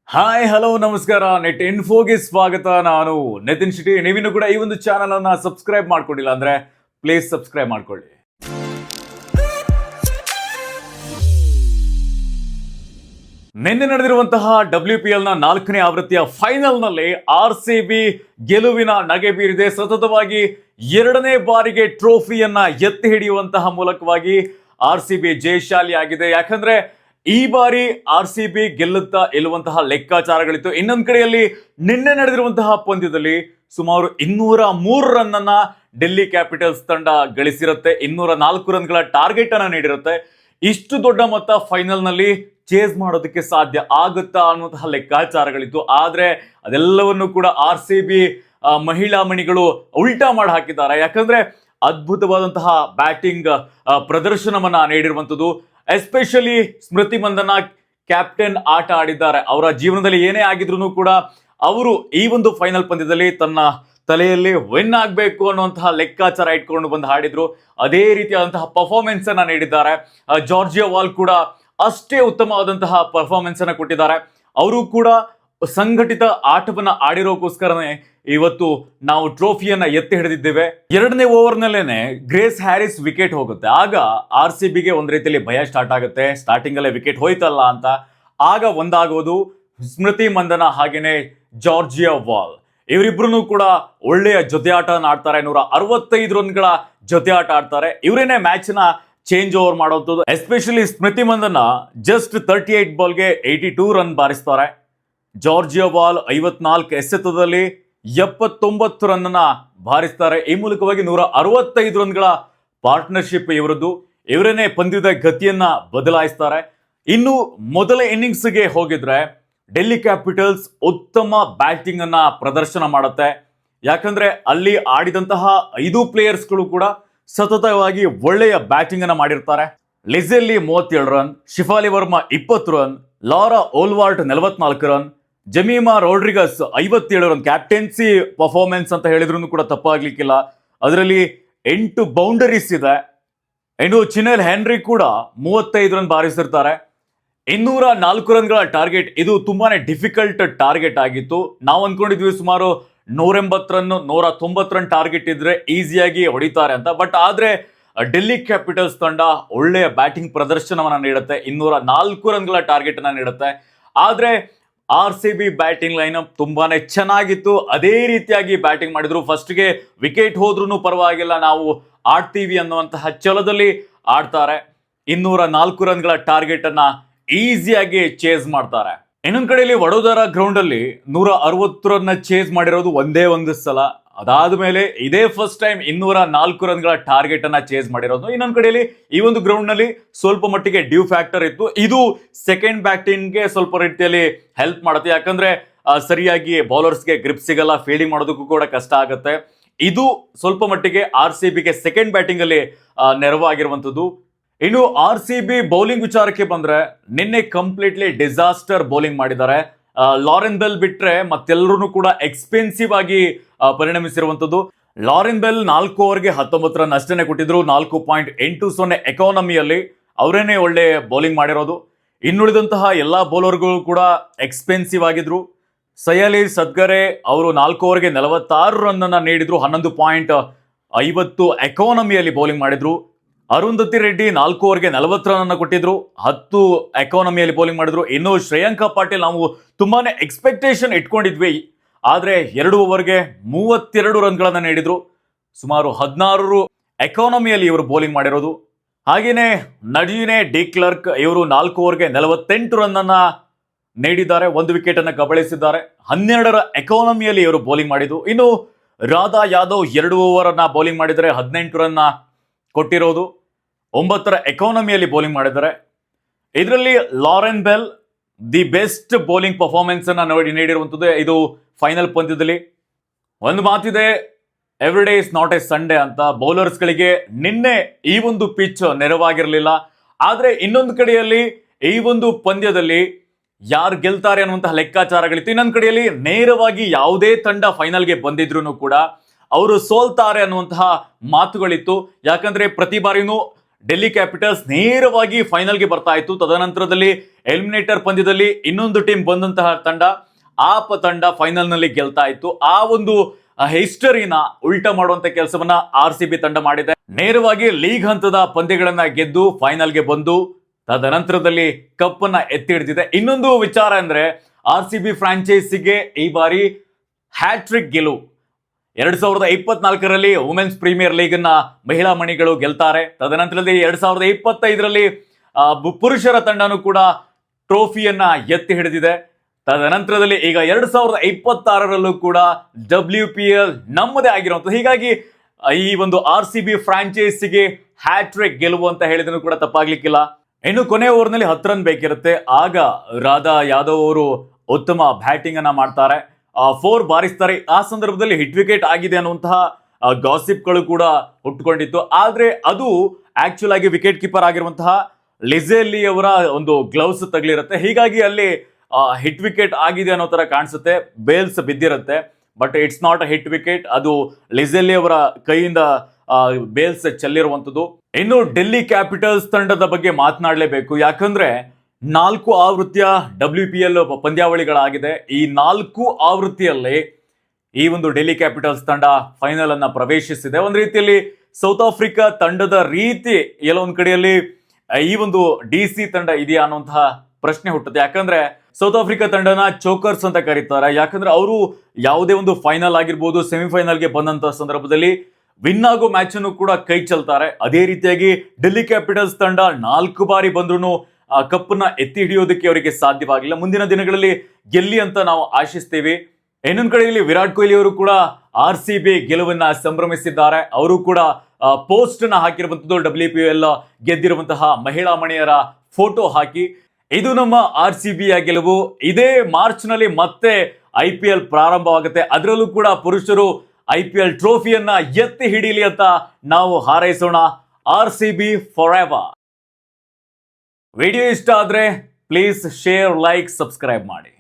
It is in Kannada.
ಹಾಯ್ ಹಲೋ ನಮಸ್ಕಾರ. ನೆಟ್ ಇನ್ಫೋಗೆ ಸ್ವಾಗತ. ನಾನು ನಿತಿನ್ ಶೆಟ್ಟಿ. ನೀವಿನ್ನು ಕೂಡ ಈ ಒಂದು ಚಾನಲ್ ಅನ್ನ ಸಬ್ಸ್ಕ್ರೈಬ್ ಮಾಡ್ಕೊಂಡಿಲ್ಲ ಅಂದ್ರೆ ಪ್ಲೀಸ್ ಸಬ್ಸ್ಕ್ರೈಬ್ ಮಾಡ್ಕೊಳ್ಳಿ. ನಿನ್ನೆ ನಡೆದಿರುವಂತಹ WPL ನ 4ನೇ ಆವೃತ್ತಿಯ ಫೈನಲ್ ನಲ್ಲಿ RCB ಗೆಲುವಿನ ನಗೆ ಬೀರಿದೆ. ಸತತವಾಗಿ 2ನೇ ಬಾರಿಗೆ ಟ್ರೋಫಿಯನ್ನ ಎತ್ತಿ ಹಿಡಿಯುವಂತಹ ಮೂಲಕವಾಗಿ RCB ಜಯಶಾಲಿ ಆಗಿದೆ. ಯಾಕಂದ್ರೆ ಈ ಬಾರಿ RCB ಗೆಲ್ಲುತ್ತಾ ಇಲ್ಲುವಂತಹ ಲೆಕ್ಕಾಚಾರಗಳಿತ್ತು. ಇನ್ನೊಂದ್ ಕಡೆಯಲ್ಲಿ ನಿನ್ನೆ ನಡೆದಿರುವಂತಹ ಪಂದ್ಯದಲ್ಲಿ ಸುಮಾರು 203 ರನ್ ಅನ್ನ ಡೆಲ್ಲಿ ಕ್ಯಾಪಿಟಲ್ಸ್ ತಂಡ ಗಳಿಸಿರುತ್ತೆ. 204 ರನ್ಗಳ ಟಾರ್ಗೆಟ್ ಅನ್ನ ನೀಡಿರುತ್ತೆ. ಇಷ್ಟು ದೊಡ್ಡ ಮೊತ್ತ ಫೈನಲ್ ನಲ್ಲಿ ಚೇಸ್ ಮಾಡೋದಕ್ಕೆ ಸಾಧ್ಯ ಆಗುತ್ತಾ ಅನ್ನುವಂತಹ ಲೆಕ್ಕಾಚಾರಗಳಿತ್ತು. ಆದ್ರೆ ಅದೆಲ್ಲವನ್ನು ಕೂಡ RCB ಮಹಿಳಾ ಮಣಿಗಳು ಉಲ್ಟಾ ಮಾಡಿ ಹಾಕಿದ್ದಾರೆ. ಯಾಕಂದ್ರೆ ಅದ್ಭುತವಾದಂತಹ ಬ್ಯಾಟಿಂಗ್ ಪ್ರದರ್ಶನವನ್ನ ನೀಡಿರುವಂತದ್ದು. ಎಸ್ಪೆಷಲಿ ಸ್ಮೃತಿ ಮಂದನ ಕ್ಯಾಪ್ಟನ್ ಆಟ ಆಡಿದ್ದಾರೆ. ಅವರ ಜೀವನದಲ್ಲಿ ಏನೇ ಆಗಿದ್ರು ಕೂಡ ಅವರು ಈ ಒಂದು ಫೈನಲ್ ಪಂದ್ಯದಲ್ಲಿ ತನ್ನ ತಲೆಯಲ್ಲಿ ವಿನ್ ಆಗಬೇಕು ಅನ್ನುವಂತಹ ಲೆಕ್ಕಾಚಾರ ಇಟ್ಕೊಂಡು ಬಂದು ಆಡಿದ್ರು. ಅದೇ ರೀತಿಯಾದಂತಹ ಪರ್ಫಾರ್ಮೆನ್ಸ್ ಅನ್ನ ನೀಡಿದ್ದಾರೆ. ಜಾರ್ಜಿಯಾ ವಾಲ್ ಕೂಡ ಅಷ್ಟೇ ಉತ್ತಮವಾದಂತಹ ಪರ್ಫಾರ್ಮೆನ್ಸ್ ಅನ್ನ ಕೊಟ್ಟಿದ್ದಾರೆ. ಅವರು ಕೂಡ ಸಂಘಟಿತ ಆಟವನ್ನ ಆಡಿರೋಕ್ಕೋಸ್ಕರನೇ ಇವತ್ತು ನಾವು ಟ್ರೋಫಿಯನ್ನ ಎತ್ತಿ ಹಿಡಿದಿದ್ದೇವೆ. 2ನೇ ಓವರ್ ನಲ್ಲೇನೆ ಗ್ರೇಸ್ ಹ್ಯಾರಿಸ್ ವಿಕೆಟ್ ಹೋಗುತ್ತೆ. ಆಗ RCBಗೆ ಒಂದ್ ರೀತಿಯಲ್ಲಿ ಭಯ ಸ್ಟಾರ್ಟ್ ಆಗುತ್ತೆ. ಸ್ಟಾರ್ಟಿಂಗ್ ಅಲ್ಲೇ ವಿಕೆಟ್ ಹೋಯ್ತಲ್ಲ ಅಂತ. ಆಗ ಒಂದಾಗೋದು ಸ್ಮೃತಿ ಮಂದನ ಹಾಗೇನೆ ಜಾರ್ಜಿಯಾ ವಾಲ್. ಇವರಿಬ್ರು ಕೂಡ ಒಳ್ಳೆಯ ಜೊತೆ ಆಟ ಆಡ್ತಾರೆ. 165 ರನ್ಗಳ ಜೊತೆ ಆಟ ಆಡ್ತಾರೆ. ಇವರೇನೆ ಮ್ಯಾಚ್ ನ ಚೇಂಜ್ ಓವರ್ ಮಾಡುವಂಥದ್ದು. ಎಸ್ಪೆಷಲಿ ಸ್ಮೃತಿ Mandhana just 38 ಬಾಲ್ಗೆ 82 run ಬಾರಿಸ್ತಾರೆ. Georgia wall 54 ಎಸೆತದಲ್ಲಿ 79 ರನ್ ಅನ್ನ ಬಾರಿಸ್ತಾರೆ. ಈ ಮೂಲಕವಾಗಿ 165 ರನ್ಗಳ ಪಾರ್ಟ್ನರ್ಶಿಪ್ ಇವರದ್ದು. ಇವರೇನೆ ಪಂದ್ಯದ ಗತಿಯನ್ನ ಬದಲಾಯಿಸ್ತಾರೆ. ಇನ್ನು ಮೊದಲ ಇನ್ನಿಂಗ್ಸ್ಗೆ ಹೋಗಿದ್ರೆ ಡೆಲ್ಲಿ ಕ್ಯಾಪಿಟಲ್ಸ್ ಉತ್ತಮ ಬ್ಯಾಟಿಂಗ್ ಅನ್ನ ಪ್ರದರ್ಶನ ಮಾಡುತ್ತೆ. ಯಾಕಂದ್ರೆ ಅಲ್ಲಿ ಆಡಿದಂತಹ 5 ಪ್ಲೇಯರ್ಸ್ಗಳು ಕೂಡ ಸತತವಾಗಿ ಒಳ್ಳೆಯ ಬ್ಯಾಟಿಂಗ್ ಅನ್ನ ಮಾಡಿರ್ತಾರೆ. Lizelle 37 run, Shafali Verma 20 run, Laura Wolvaardt 44 run, Jemimah Rodrigues 57 run. Captaincy performance ಅಂತ ಹೇಳಿದ್ರು ಕೂಡ ತಪ್ಪಾಗ್ಲಿಕ್ಕಿಲ್ಲ. ಅದರಲ್ಲಿ 8 ಬೌಂಡರೀಸ್ ಇದೆ. ಇನ್ನು ಚಿನೆಲ್ ಹೆನ್ರಿ ಕೂಡ 35 ರನ್ ಬಾರಿಸಿರ್ತಾರೆ. 204 ರನ್ಗಳ ಟಾರ್ಗೆಟ್. ಇದು ತುಂಬಾನೇ ಡಿಫಿಕಲ್ಟ್ ಟಾರ್ಗೆಟ್ ಆಗಿತ್ತು. ನಾವು ಅನ್ಕೊಂಡಿದ್ವಿ ಸುಮಾರು 180 ರನ್ 190 ರನ್ ಟಾರ್ಗೆಟ್ ಇದ್ರೆ ಈಸಿಯಾಗಿ ಹೊಡಿತಾರೆ ಅಂತ. ಬಟ್ ಆದ್ರೆ ಡೆಲ್ಲಿ ಕ್ಯಾಪಿಟಲ್ಸ್ ತಂಡ ಒಳ್ಳೆಯ ಬ್ಯಾಟಿಂಗ್ ಪ್ರದರ್ಶನವನ್ನ ನೀಡುತ್ತೆ. 204 ರನ್ಗಳ ಟಾರ್ಗೆಟ್ ಅನ್ನ ನೀಡುತ್ತೆ. ಆದ್ರೆ RCB ಬ್ಯಾಟಿಂಗ್ ಲೈನ್ ಅಪ್ ತುಂಬಾನೇ ಚೆನ್ನಾಗಿತ್ತು. ಅದೇ ರೀತಿಯಾಗಿ ಬ್ಯಾಟಿಂಗ್ ಮಾಡಿದ್ರು. ಫಸ್ಟ್ಗೆ ವಿಕೆಟ್ ಹೋದ್ರೂ ಪರವಾಗಿಲ್ಲ, ನಾವು ಆಡ್ತೀವಿ ಅನ್ನುವಂತಹ ಛಲದಲ್ಲಿ ಆಡ್ತಾರೆ. 204 ರನ್ಗಳ ಟಾರ್ಗೆಟ್ ಅನ್ನ ಈಸಿಯಾಗಿ ಚೇಸ್ ಮಾಡ್ತಾರೆ. ಇನ್ನೊಂದ್ ಕಡೆಯಲ್ಲಿ ವಡೋದರ ಗ್ರೌಂಡ್ ಅಲ್ಲಿ 160 ರನ್ ಚೇಸ್ ಮಾಡಿರೋದು ಒಂದೇ ಒಂದು ಸಲ. ಅದಾದ್ಮೇಲೆ ಇದೇ ಫಸ್ಟ್ ಟೈಮ್ 204 ರನ್ಗಳ ಟಾರ್ಗೆಟ್ ಅನ್ನ ಚೇಸ್ ಮಾಡಿರೋದು. ಇನ್ನೊಂದ್ ಕಡೆಯಲ್ಲಿ ಈ ಒಂದು ಗ್ರೌಂಡ್ ನಲ್ಲಿ ಸ್ವಲ್ಪ ಮಟ್ಟಿಗೆ ಡ್ಯೂ ಫ್ಯಾಕ್ಟರ್ ಇತ್ತು. ಇದು ಸೆಕೆಂಡ್ ಬ್ಯಾಟಿಂಗ್ಗೆ ಸ್ವಲ್ಪ ರೀತಿಯಲ್ಲಿ ಹೆಲ್ಪ್ ಮಾಡುತ್ತೆ. ಯಾಕಂದ್ರೆ ಸರಿಯಾಗಿ ಬೌಲರ್ಸ್ಗೆ ಗ್ರಿಪ್ ಸಿಗಲ್ಲ, ಫೀಲ್ಡಿಂಗ್ ಮಾಡೋದಕ್ಕೂ ಕೂಡ ಕಷ್ಟ ಆಗುತ್ತೆ. ಇದು ಸ್ವಲ್ಪ ಮಟ್ಟಿಗೆ RCBಗೆ ಸೆಕೆಂಡ್ ಬ್ಯಾಟಿಂಗ್ ಅಲ್ಲಿ ನೆರವಾಗಿರುವಂತದ್ದು. ಇನ್ನು RCB ಬೌಲಿಂಗ್ ವಿಚಾರಕ್ಕೆ ಬಂದ್ರೆ ನಿನ್ನೆ ಕಂಪ್ಲೀಟ್ಲಿ ಡಿಸಾಸ್ಟರ್ ಬೌಲಿಂಗ್ ಮಾಡಿದ್ದಾರೆ. ಲಾರೆನ್ ಬೆಲ್ ಬಿಟ್ರೆ ಮತ್ತೆಲ್ಲರೂ ಕೂಡ ಎಕ್ಸ್ಪೆನ್ಸಿವ್ ಆಗಿ ಪರಿಣಮಿಸಿರುವಂತದ್ದು. ಲಾರೆನ್ ಬೆಲ್ 4 ಓವರ್ಗೆ 19 ರನ್ ಅಷ್ಟೇ ಕೊಟ್ಟಿದ್ರು. 4.80 ಎಕಾನಮಿಯಲ್ಲಿ ಅವರೇನೆ ಒಳ್ಳೆ ಬೌಲಿಂಗ್ ಮಾಡಿರೋದು. ಇನ್ನುಳಿದಂತಹ ಎಲ್ಲಾ ಬೌಲರ್ಗಳು ಕೂಡ ಎಕ್ಸ್ಪೆನ್ಸಿವ್ ಆಗಿದ್ರು. ಸಯಾಲಿ ಸದ್ಗರೆ ಅವರು 4 ಓವರ್ಗೆ 46 ರನ್ ಅನ್ನ ನೀಡಿದ್ರು. 11.50 ಎಕಾನಮಿಯಲ್ಲಿ ಬೌಲಿಂಗ್ ಮಾಡಿದ್ರು. ಅರುಂಧತಿ ರೆಡ್ಡಿ 4 ಓವರ್ಗೆ 40 ರನ್ ಅನ್ನು ಕೊಟ್ಟಿದ್ರು. 10 ಎಕಾನಮಿಯಲ್ಲಿ ಬೌಲಿಂಗ್ ಮಾಡಿದ್ರು. ಇನ್ನು ಶ್ರೇಯಾಂಕ ಪಾಟೀಲ್ ನಾವು ತುಂಬಾನೇ ಎಕ್ಸ್ಪೆಕ್ಟೇಷನ್ ಇಟ್ಕೊಂಡಿದ್ವಿ. ಆದ್ರೆ 2 ಓವರ್ಗೆ 32 ರನ್ಗಳನ್ನ ನೀಡಿದ್ರು. ಸುಮಾರು 16 ಎಕಾನಮಿಯಲ್ಲಿ ಇವರು ಬೌಲಿಂಗ್ ಮಾಡಿರೋದು. ಹಾಗೇನೆ ನಡೀನೆ ಡಿ ಕ್ಲರ್ಕ್ ಇವರು 4 ಓವರ್ಗೆ 48 ರನ್ ಅನ್ನ ನೀಡಿದ್ದಾರೆ. 1 ವಿಕೆಟ್ ಅನ್ನ ಕಬಳಿಸಿದ್ದಾರೆ. 12 ಎಕಾನಮಿಯಲ್ಲಿ ಇವರು ಬೌಲಿಂಗ್ ಮಾಡಿದ್ರು. ಇನ್ನು ರಾಧಾ ಯಾದವ್ 2 ಓವರ್ ಅನ್ನ ಬೌಲಿಂಗ್ ಮಾಡಿದರೆ 18 ರನ್ ಕೊಟ್ಟಿರೋದು. 9 ಎಕಾನಮಿಯಲ್ಲಿ ಬೌಲಿಂಗ್ ಮಾಡಿದ್ದಾರೆ. ಇದರಲ್ಲಿ Lauren bell the best bowling performance ಅನ್ನ ನೀಡಿರುವಂತದ್ದು ಇದು ಫೈನಲ್ ಪಂದ್ಯದಲ್ಲಿ. ಒಂದು ಮಾತಿದೆ, every day is not A Sunday ಅಂತ. ಬೌಲರ್ಸ್ಗಳಿಗೆ ನಿನ್ನೆ ಈ ಒಂದು ಪಿಚ್ ನೆರವಾಗಿರಲಿಲ್ಲ. ಆದ್ರೆ ಇನ್ನೊಂದು ಕಡೆಯಲ್ಲಿ ಈ ಒಂದು ಪಂದ್ಯದಲ್ಲಿ ಯಾರು ಗೆಲ್ತಾರೆ ಅನ್ನುವಂತಹ ಲೆಕ್ಕಾಚಾರಗಳಿತ್ತು. ಇನ್ನೊಂದು ಕಡೆಯಲ್ಲಿ ನೇರವಾಗಿ ಯಾವುದೇ ತಂಡ ಫೈನಲ್ಗೆ ಬಂದಿದ್ರು ಕೂಡ ಅವರು ಸೋಲ್ತಾರೆ ಅನ್ನುವಂತಹ ಮಾತುಗಳಿತ್ತು. ಯಾಕಂದ್ರೆ ಪ್ರತಿ ಬಾರಿನೂ ಡೆಲ್ಲಿ ಕ್ಯಾಪಿಟಲ್ಸ್ ನೇರವಾಗಿ ಫೈನಲ್ಗೆ ಬರ್ತಾ ಇತ್ತು. ತದನಂತರದಲ್ಲಿ ಎಲಿಮಿನೇಟರ್ ಪಂದ್ಯದಲ್ಲಿ ಇನ್ನೊಂದು ಟೀಮ್ ಬಂದಂತಹ ತಂಡ ತಂಡ ಫೈನಲ್ ನಲ್ಲಿ ಗೆಲ್ತಾ ಇತ್ತು. ಆ ಒಂದು ಹಿಸ್ಟರಿನ ಉಲ್ಟಾ ಮಾಡುವಂತ ಕೆಲಸವನ್ನ RCB ತಂಡ ಮಾಡಿದೆ. ನೇರವಾಗಿ ಲೀಗ್ ಹಂತದ ಪಂದ್ಯಗಳನ್ನ ಗೆದ್ದು ಫೈನಲ್ಗೆ ಬಂದು ತದನಂತರದಲ್ಲಿ ಕಪ್ ಅನ್ನ ಎತ್ತಿ ಹಿಡಿದಿದೆ. ಇನ್ನೊಂದು ವಿಚಾರ ಅಂದ್ರೆ RCB ಫ್ರಾಂಚೈಸಿಗೆ ಈ ಬಾರಿ ಹ್ಯಾಟ್ರಿಕ್ ಗೆಲುವು. 2024ರಲ್ಲಿ ವುಮೆನ್ಸ್ ಪ್ರೀಮಿಯರ್ ಲೀಗ್ ಅನ್ನ ಮಹಿಳಾ ಮಣಿಗಳು ಗೆಲ್ತಾರೆ. ತದನಂತರದಲ್ಲಿ 2025ರಲ್ಲಿ ಪುರುಷರ ತಂಡನೂ ಕೂಡ ಟ್ರೋಫಿಯನ್ನ ಎತ್ತಿ ಹಿಡಿದಿದೆ. ತದನಂತರದಲ್ಲಿ ಈಗ 2026ರಲ್ಲೂ ಕೂಡ WPL ನಮ್ಮದೇ ಆಗಿರುವಂಥದ್ದು. ಹೀಗಾಗಿ ಈ ಒಂದು RCB ಫ್ರಾಂಚೈಸಿಗೆ ಹ್ಯಾಟ್ರಿಕ್ ಗೆಲುವು ಅಂತ ಹೇಳಿದ್ರು ಕೂಡ ತಪ್ಪಾಗ್ಲಿಕ್ಕಿಲ್ಲ. ಇನ್ನು ಕೊನೆ ಓವರ್ನಲ್ಲಿ 10 ರನ್ ಬೇಕಿರುತ್ತೆ. ಆಗ ರಾಧಾ ಯಾದವ್ ಅವರು ಉತ್ತಮ ಬ್ಯಾಟಿಂಗ್ ಅನ್ನ ಮಾಡ್ತಾರೆ, 4 ಬಾರಿಸ್ತಾರೆ. ಆ ಸಂದರ್ಭದಲ್ಲಿ ಹಿಟ್ ವಿಕೆಟ್ ಆಗಿದೆ ಅನ್ನುವಂತಹ ಗಾಸಿಪ್ಗಳು ಕೂಡ ಹುಟ್ಟುಕೊಂಡಿತ್ತು. ಆದ್ರೆ ಅದು ಆಕ್ಚುಲ್ ಆಗಿ ವಿಕೆಟ್ ಕೀಪರ್ ಆಗಿರುವಂತಹ ಲಿಜೆಲ್ಲಿ ಅವರ ಒಂದು ಗ್ಲೌಸ್ ತಗಲಿರುತ್ತೆ. ಹೀಗಾಗಿ ಅಲ್ಲಿ ಹಿಟ್ ವಿಕೆಟ್ ಆಗಿದೆ ಅನ್ನೋ ತರ ಕಾಣಿಸುತ್ತೆ, ಬೇಲ್ಸ್ ಬಿದ್ದಿರುತ್ತೆ. But it's not a hit wicket, ಅದು ಲಿಜೆಲ್ಲಿ ಅವರ ಕೈಯಿಂದ ಬೇಲ್ಸ್ ಚೆಲ್ಲಿರುವಂಥದ್ದು. ಇನ್ನು ಡೆಲ್ಲಿ ಕ್ಯಾಪಿಟಲ್ಸ್ ತಂಡದ ಬಗ್ಗೆ ಮಾತನಾಡಲೇಬೇಕು. ಯಾಕಂದ್ರೆ 4 ಆವೃತ್ತಿಯ WPL ಪಂದ್ಯಾವಳಿಗಳಾಗಿದೆ. ಈ 4 ಆವೃತ್ತಿಯಲ್ಲಿ ಈ ಒಂದು ಡೆಲ್ಲಿ ಕ್ಯಾಪಿಟಲ್ಸ್ ತಂಡ ಫೈನಲ್ ಅನ್ನ ಪ್ರವೇಶಿಸಿದೆ. ಒಂದು ರೀತಿಯಲ್ಲಿ ಸೌತ್ ಆಫ್ರಿಕಾ ತಂಡದ ರೀತಿ ಎಲ್ಲೋ ಒಂದ್ ಕಡೆಯಲ್ಲಿ ಈ ಒಂದು DC ತಂಡ ಇದೆಯಾ ಅನ್ನುವಂತಹ ಪ್ರಶ್ನೆ ಹುಟ್ಟುತ್ತೆ. ಯಾಕಂದ್ರೆ ಸೌತ್ ಆಫ್ರಿಕಾ ತಂಡನ ಚೋಕರ್ಸ್ ಅಂತ ಕರೀತಾರೆ. ಯಾಕಂದ್ರೆ ಅವರು ಯಾವುದೇ ಒಂದು ಫೈನಲ್ ಆಗಿರ್ಬೋದು, ಸೆಮಿಫೈನಲ್ಗೆ ಬಂದಂತ ಸಂದರ್ಭದಲ್ಲಿ ವಿನ್ ಆಗೋ ಮ್ಯಾಚ್ ಅನ್ನು ಕೂಡ ಕೈ ಚೆಲ್ತಾರೆ. ಅದೇ ರೀತಿಯಾಗಿ ಡೆಲ್ಲಿ ಕ್ಯಾಪಿಟಲ್ಸ್ ತಂಡ 4 ಬಾರಿ ಬಂದ್ರು ಕಪ್ಪನ್ನ ಎತ್ತಿ ಹಿಡಿಯೋದಕ್ಕೆ ಅವರಿಗೆ ಸಾಧ್ಯವಾಗಿಲ್ಲ. ಮುಂದಿನ ದಿನಗಳಲ್ಲಿ ಗೆಲ್ಲಿ ಅಂತ ನಾವು ಆಶಿಸ್ತೀವಿ. ಇನ್ನೊಂದು ಕಡೆಯಲ್ಲಿ ವಿರಾಟ್ ಕೊಹ್ಲಿ ಅವರು ಕೂಡ RCB ಗೆಲುವನ್ನ ಸಂಭ್ರಮಿಸಿದ್ದಾರೆ. ಅವರು ಕೂಡ ಪೋಸ್ಟ್ ನ ಹಾಕಿರುವಂತದ್ದು WPL ಗೆದ್ದಿರುವಂತಹ ಮಹಿಳಾ ಮಣಿಯರ ಫೋಟೋ ಹಾಕಿ. ಇದು ನಮ್ಮ RCBಯ ಗೆಲುವು. ಇದೇ ಮಾರ್ಚ್ ನಲ್ಲಿ ಮತ್ತೆ IPL ಪ್ರಾರಂಭವಾಗುತ್ತೆ. ಅದರಲ್ಲೂ ಕೂಡ ಪುರುಷರು IPL ಟ್ರೋಫಿಯನ್ನ ಎತ್ತಿ ಹಿಡೀಲಿ ಅಂತ ನಾವು ಹಾರೈಸೋಣ. RCB for ever. ವಿಡಿಯೋ ಇಷ್ಟ ಆದ್ರೆ ಪ್ಲೀಸ್ ಶೇರ್, ಲೈಕ್, ಸಬ್ಸ್ಕ್ರೈಬ್ ಮಾಡಿ.